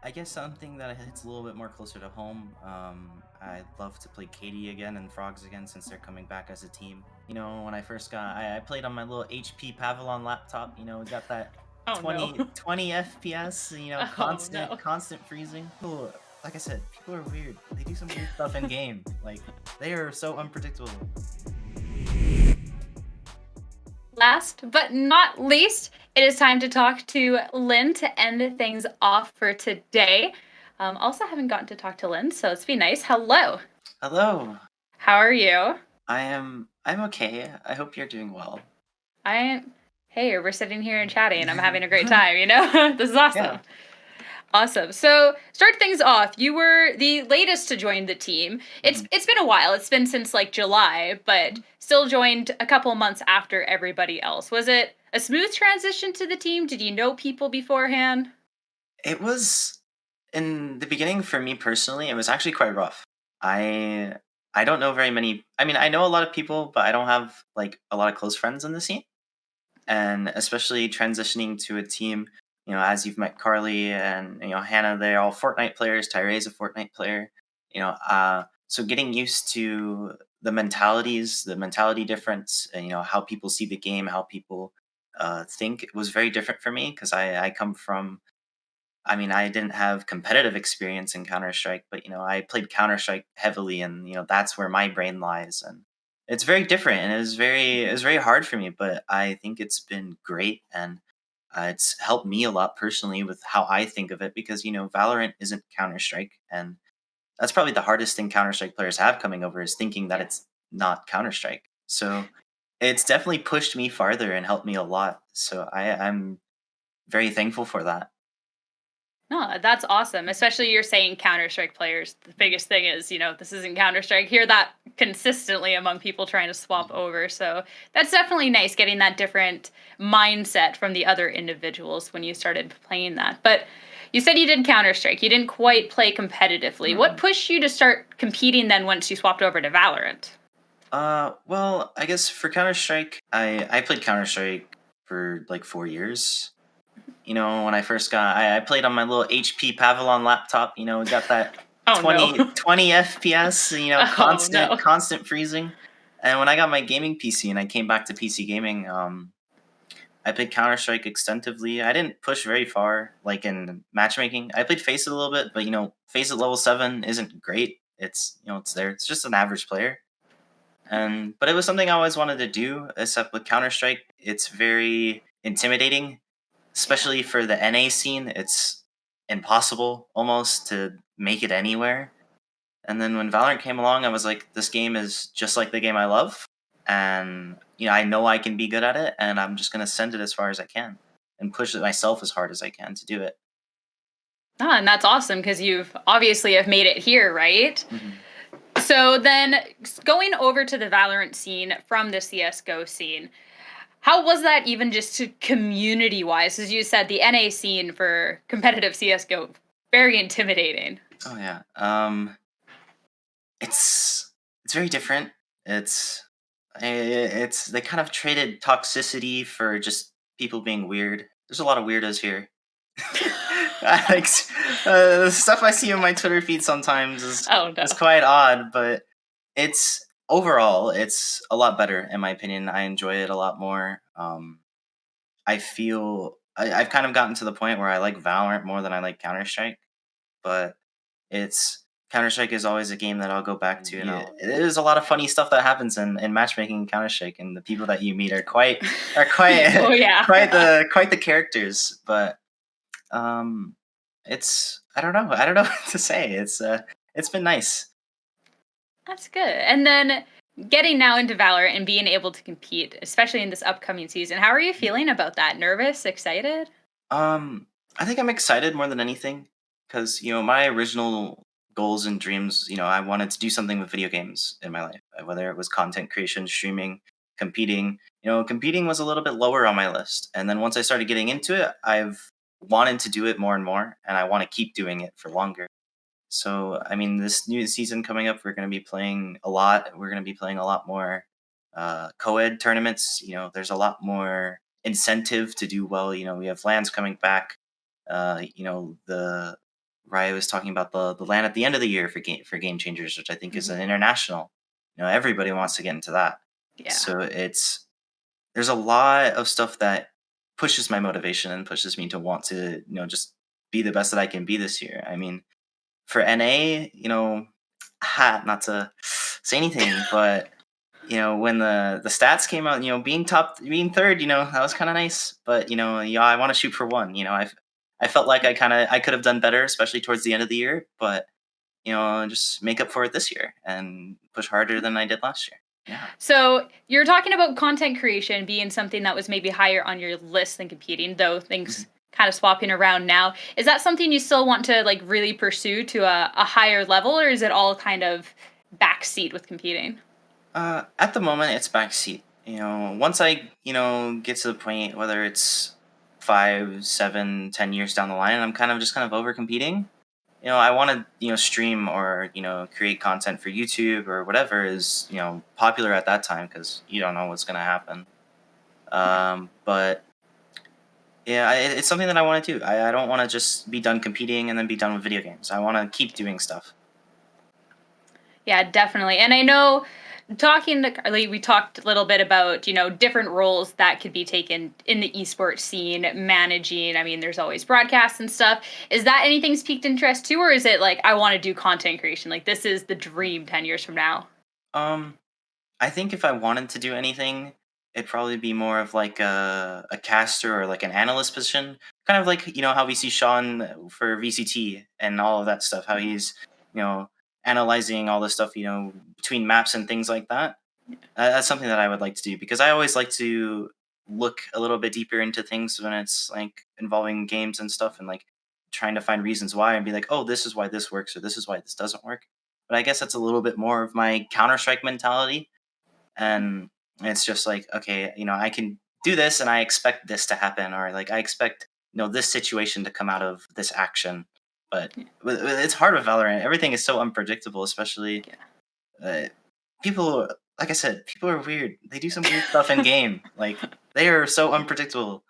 I guess something that hits a little bit more closer to home. I'd love to play Katie again and Frogs again since they're coming back as a team. When I first I played on my little HP Pavilion laptop. We got that Oh no. 20 FPS. Oh no. Constant freezing. Like I said, people are weird. They do some weird stuff in game. Like they are so unpredictable. Last but not least, it is time to talk to Lynn to end things off for today. Also, haven't gotten to talk to Lynn, so it's be nice. Hello. Hello. How are you? I'm okay. I hope you're doing well. I Hey, we're sitting here and chatting, and I'm having a great time. This is awesome. Yeah. Awesome. So, start things off. You were the latest to join the team. It's Mhm. it's been a while. It's been since like July, but still joined a couple months after everybody else. Was it a smooth transition to the team? Did you know people beforehand? It was in the beginning for me personally, it was actually quite rough. I I don't know very many. I mean, I know a lot of people, but I don't have like a lot of close friends in the scene. And especially transitioning to a team, as you've met Carly and Hannah, they're all Fortnite players. Tyree's a Fortnite player. So getting used to the mentality difference, and how people see the game, how people think was very different for me because I come from. I mean, I didn't have competitive experience in Counter Strike, but I played Counter Strike heavily, and that's where my brain lies, and it's very different, and it was very hard for me, but I think it's been great, and it's helped me a lot personally with how I think of it because Valorant isn't Counter Strike, and that's probably the hardest thing Counter Strike players have coming over is thinking that Yeah. it's not Counter Strike. So it's definitely pushed me farther and helped me a lot. So I'm very thankful for that. No, that's awesome. Especially you're saying Counter Strike players. The biggest thing is, this isn't Counter Strike. Hear that consistently among people trying to swap Mhm. over. So that's definitely nice getting that different mindset from the other individuals when you started playing that. But you said you did Counter Strike. You didn't quite play competitively. What Mhm. pushed you to start competing then once you swapped over to Valorant? Well, I guess for Counter Strike, I played Counter Strike for like 4 years. When I first I played on my little HP Pavilion laptop. We got that Oh no. 20 FPS. Oh no. Constant freezing. And when I got my gaming PC and I came back to PC gaming, I played Counter Strike extensively. I didn't push very far, like in matchmaking. I played Face It a little bit, but Face It level 7 isn't great. It's there. It's just an average player. And but it was something I always wanted to do. Except with Counter Strike, it's very intimidating, Yeah. especially for the NA scene. It's impossible almost to make it anywhere. And then when Valorant came along, I was like, this game is just like the game I love, and I know I can be good at it, and I'm just gonna send it as far as I can and push it myself as hard as I can to do it. Ah, and that's awesome because you've obviously have made it here, right? Hmm. So then going over to the Valorant scene from the CS:GO scene, how was that even just community wise? As you said, the NA scene for competitive CS:GO very intimidating. Oh yeah. It's very different. It's they kind of traded toxicity for just people being weird. There's a lot of weirdos here. Like the stuff I see on my Twitter feed sometimes Oh is no. quite odd, but it's overall it's a lot better in my opinion. I enjoy it a lot more. I've kind of gotten to the point where I like Valorant more than I like Counter Strike, but it's Counter Strike is always a game that I'll go back to, and there's a lot of funny stuff that happens in matchmaking in Counter Strike, and the people that you meet are quite Oh yeah. quite the characters. But it's I don't know what to say. It's been nice. That's good. And then getting now into Valorant and being able to compete, especially in this upcoming season, how are you feeling about that? Nervous? Excited? Um, I think I'm excited more than anything because my original goals and dreams. I wanted to do something with video games in my life, whether it was content creation, streaming, competing. Competing was a little bit lower on my list, and then once I started getting into it, I've wanted to do it more and more, and I want to keep doing it for longer. So, I mean, this new season coming up, we're going to be playing a lot. We're going to be playing a lot more co-ed tournaments. There's a lot more incentive to do well. We have lands coming back. The where I was talking about the land at the end of the year for game changers, which I think is Mhm. an international. Everybody wants to get into that. Yeah. So there's a lot of stuff that pushes my motivation and pushes me to want to just be the best that I can be this year. I mean, for NA, not to say anything, but when the stats came out, being third, that was kind of nice. But yeah, I want to shoot for one. I felt like I could have done better, especially towards the end of the year. But just make up for it this year and push harder than I did last year. Yeah. So you're talking about content creation being something that was maybe higher on your list than competing, though things Mhm. kind of swapping around now. Is that something you still want to like really pursue to a higher level, or is it all kind of backseat with competing? At the moment, it's backseat. Once I get to the point, whether it's 5, 7, 10 years down the line, and I'm kind of over competing. I want to stream or create content for YouTube or whatever is popular at that time because you don't know what's gonna happen. But yeah, it's something that I want to do. I don't want to just be done competing and then be done with video games. I want to keep doing stuff. Yeah, definitely. And I know talking to Carly, we talked a little bit about, different roles that could be taken in the esports scene, managing. I mean, there's always broadcasts and stuff. Is that anything's piqued interest too, or is it like I want to do content creation? Like this is the dream 10 years from now. Um, I think if I wanted to do anything, it'd probably be more of like a caster or like an analyst position, kind of like how we see Sean for VCT and all of that stuff. How he's you know analyzing all the stuff between maps and things like that. That's something that I would like to do because I always like to look a little bit deeper into things when it's like involving games and stuff and like trying to find reasons why and be like, oh, this is why this works or this is why this doesn't work. But I guess that's a little bit more of my Counter Strike mentality and it's just like okay I can do this and I expect this to happen or like I expect this situation to come out of this action but it's hard with Valorant. Everything is so unpredictable, especially uh, people like I said, people are weird. They do some weird stuff in game, like they are so unpredictable.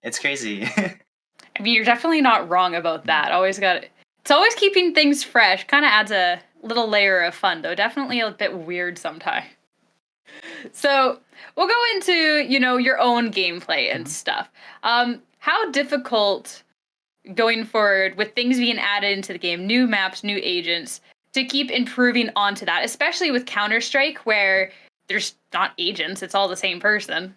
It's crazy. I mean, you're definitely not wrong about that. Always got It's always keeping things fresh. Kind of adds a little layer of fun, though. Definitely a bit weird sometimes. So we'll go into your own gameplay and Mhm. stuff. How difficult going forward with things being added into the game, new maps, new agents, to keep improving onto that, especially with Counter Strike, where there's not agents; it's all the same person.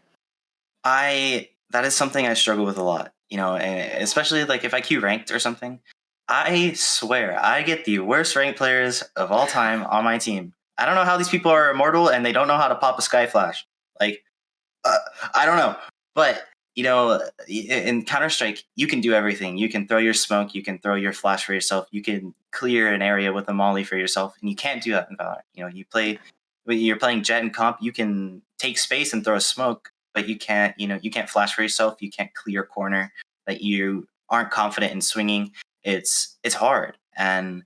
I That is something I struggle with a lot, and especially like if I queue ranked or something. I swear I get the worst ranked players of all time on my team. I don't know how these people are immortal and they don't know how to pop a sky flash. Like uh, I don't know, but in Counter Strike, you can do everything. You can throw your smoke, you can throw your flash for yourself, you can clear an area with a molly for yourself, and you can't do that in Valorant. When you're playing Jet and comp, you can take space and throw a smoke, but you can't flash for yourself. You can't clear a corner that you aren't confident in swinging. It's hard, and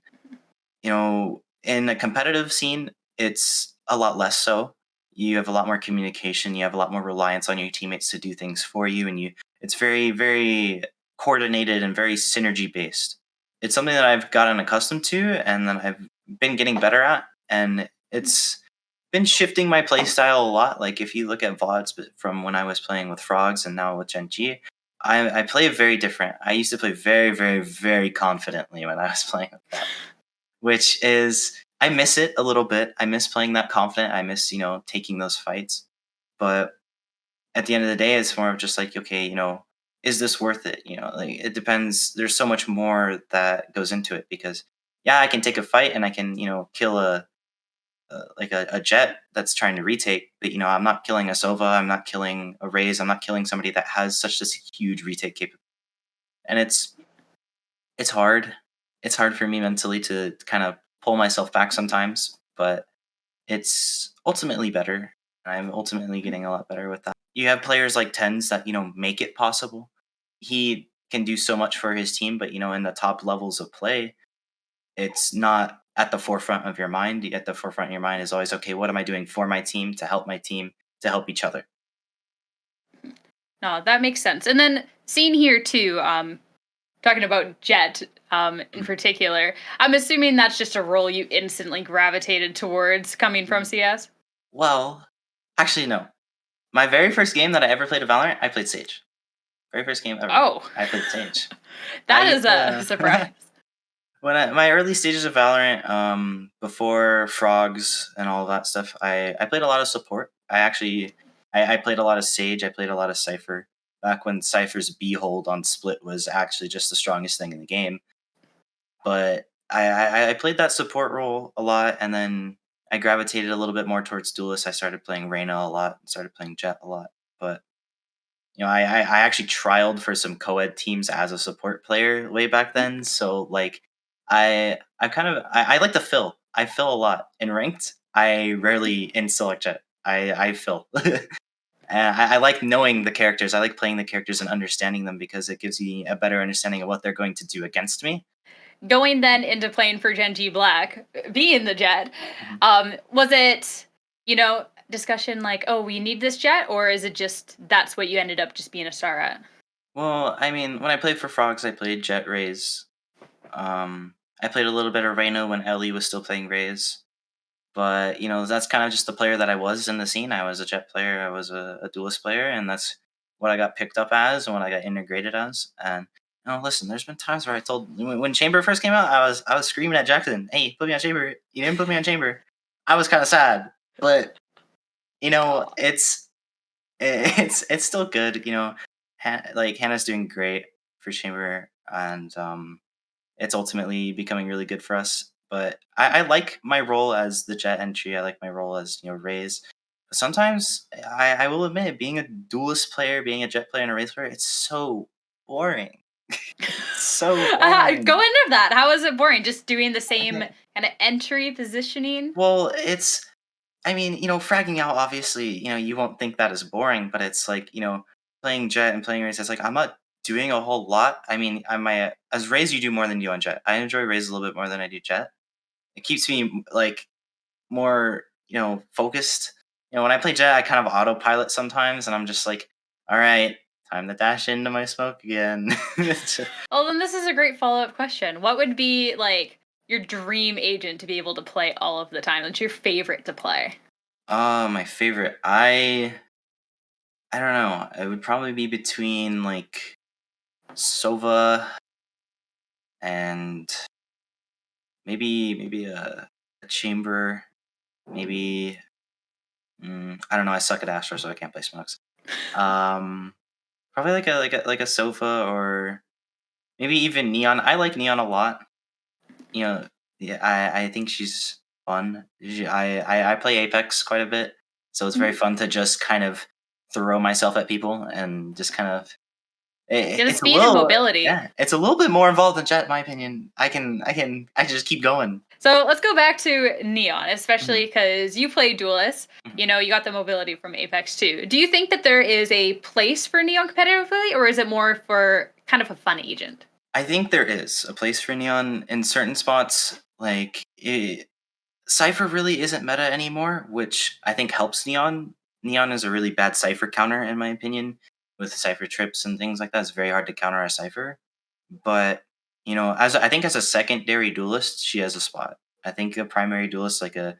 in a competitive scene, it's a lot less so. You have a lot more communication. You have a lot more reliance on your teammates to do things for you, and it's very, very coordinated and very synergy based. It's something that I've gotten accustomed to, and that I've been getting better at, and it's been shifting my play style a lot. Like if you look at VODs from when I was playing with Frogs and now with Gen.G, I play very different. I used to play very, very, very confidently when I was playing with that, which is I miss it a little bit. I miss playing that confident. I miss, taking those fights. But at the end of the day, it's more of just like, okay, is this worth it? Like it depends. There's so much more that goes into it because yeah, I can take a fight and I can, kill a jet that's trying to retake, but I'm not killing a Sova, I'm not killing a Raze, I'm not killing somebody that has such this huge retake capability. And it's hard. It's hard for me mentally to kind of pull myself back sometimes, but it's ultimately better. I'm ultimately getting a lot better with that. You have players like Tens that, make it possible. He can do so much for his team, but in the top levels of play, it's not at the forefront of your mind. At the forefront of your mind is always, okay, what am I doing for my team, to help each other? No, that makes sense. And then seeing here too, talking about Jet in Mhm. particular, I'm assuming that's just a role you instantly gravitated towards coming from Mm. CS. Well, actually, no. My very first game that I ever played of Valorant, I played Sage. Very first game ever. Oh, I played Sage. I that used is a to surprise. my early stages of Valorant, before frogs and all of that stuff, I played a lot of support. I played a lot of Sage. I played a lot of Cypher. Back when Cypher's B-hold on Split was actually just the strongest thing in the game. But I played that support role a lot, and then I gravitated a little bit more towards Duelists. I started playing Reyna a lot, started playing Jet a lot. But I actually trialed for some co-ed teams as a support player way back then. So like I like to fill. I fill a lot in ranked. I rarely in select jet. I fill. And I like knowing the characters. I like playing the characters and understanding them because it gives me a better understanding of what they're going to do against me. Going then into playing for Gen.G Black, being the Jet, Mhm. was it, discussion like, oh, we need this Jet, or is it just that's what you ended up just being a star at? Well, I mean, when I played for Frogs, I played Jet Rays. I played a little bit of Reyna when Ellie was still playing Rays. But that's kind of just the player that I was in the scene. I was a jet player. I was a duelist player, and that's what I got picked up as and what I got integrated as. And listen, there's been times where I told when Chamber first came out, I was screaming at Jackson, "Hey, put me on Chamber! You didn't put me on Chamber." I was kind of sad, but Oh. it's still good. Like Hannah's doing great for Chamber, and it's ultimately becoming really good for us. But I like my role as the jet entry. I like my role as Rays. But sometimes I will admit, being a duelist player, being a jet player, and a race player, it's so boring. It's so Go boring. into that. How is it boring? Just doing the same kind of entry positioning? Well, I mean, fragging out, obviously, you won't think that is boring, but it's like, playing jet and playing race, it's like I'm not doing a whole lot. I mean, as rays, you do more than you do on jet. I enjoy rays a little bit more than I do jet. It keeps me like more, focused. When I play jet, I kind of autopilot sometimes, and I'm just like, all right, time to dash into my smoke again. Well, then this is a great follow-up question. What would be like your dream agent to be able to play all of the time? That's your favorite to play. My favorite. I don't know. It would probably be between like Sova and maybe a chamber. Maybe I don't know. I suck at Astro, so I can't play smokes. Um, Probably like a sofa or maybe even Neon. I like Neon a lot. You know, yeah, I think she's fun. I play Apex quite a bit, so it's very Mhm. fun to just kind of throw myself at people and just kind of. Yeah, the It's a speed and little, mobility. yeah. It's a little bit more involved than Jet, in my opinion. I just keep going. So let's go back to Neon, Mhm, especially because you play Duelists. mhm. You got the mobility from Apex too. Do you think that there is a place for Neon competitively, or is it more for kind of a fun agent? I think there is a place for Neon in certain spots. Cypher really isn't meta anymore, which I think helps Neon. Neon is a really bad Cypher counter, in my opinion, with Cypher trips and things like that. It's very hard to counter a Cypher. But as I think as a secondary duelist, she has a spot. I think a primary duelist like a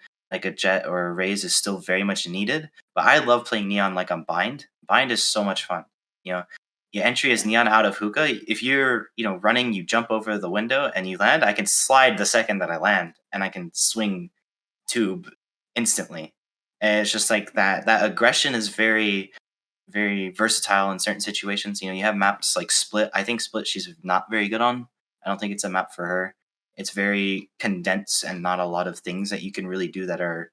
Jet or a Raze is still very much needed. But I love playing Neon like on Bind. Bind is so much fun. You know, your entry is Yeah. Neon out of hookah. If you're running, you jump over the window and you land. I can slide the second that I land, and I can swing tube instantly. And it's just like that aggression is very very versatile in certain situations. You have maps like Split. I think Split she's not very good on. I don't think it's a map for her. It's very condensed and not a lot of things that you can really do that are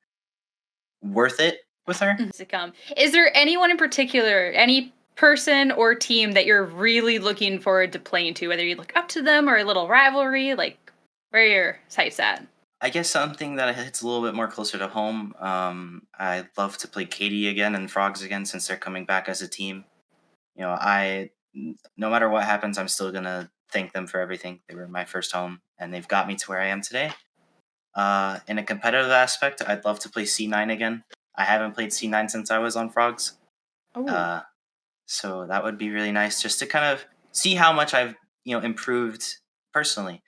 worth it with her. To come. Is there anyone in particular, any person or team that you're really looking forward to playing to, whether you look up to them or a little rivalry, like where are your sights at? I guess something that hits a little bit more closer to home. I'd love to play Katie again and Frogs again since they're coming back as a team. No matter what happens, I'm still gonna thank them for everything. They were my first home, and they've got me to where I am today. In a competitive aspect, I'd love to play C9 again. I haven't played C9 since I was on Frogs, Oh, uh, so that would be really nice just to kind of see how much I've improved personally.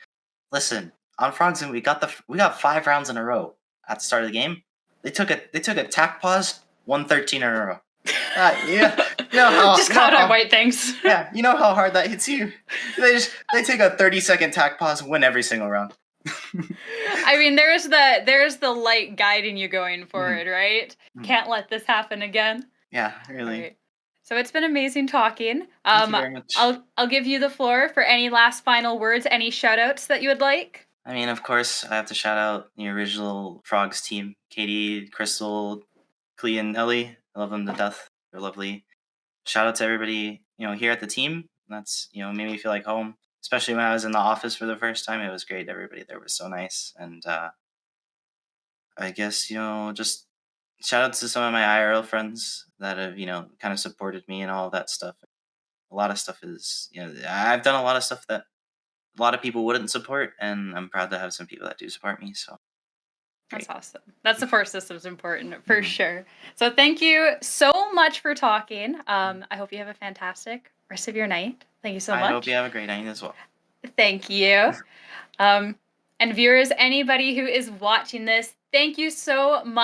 Listen, on Frogston, we got 5 rounds in a row at the start of the game. They took a tack pause, won 13 in a row. Yeah, Just cloud on white things. yeah, you know how hard that hits you. They take a 30-second tack pause, win every single round. I mean, there's the light guiding you going forward, right? Mhm. Can't let this happen again. Yeah, really. Right. So it's been amazing talking. Thank you very much. I'll give you the floor for any last final words, any shout outs that you would like. I mean, of course, I have to shout out the original Frogs team: Katie, Crystal, Clee, and Ellie. I love them to death. They're lovely. Shout out to everybody, here at the team. That's, made me feel like home. Especially when I was in the office for the first time, it was great. Everybody there was so nice, and I guess just shout out to some of my IRL friends that have kind of supported me and all of that stuff. A lot of stuff is I've done a lot of stuff that a lot of people wouldn't support, and I'm proud to have some people that do support me. So That's great. awesome. That support system's important for Mhm. sure. So thank you so much for talking. I hope you have a fantastic rest of your night. Thank you so I hope you much. have a great night as well. Thank you. Um, and viewers, anybody who is watching this, thank you so much.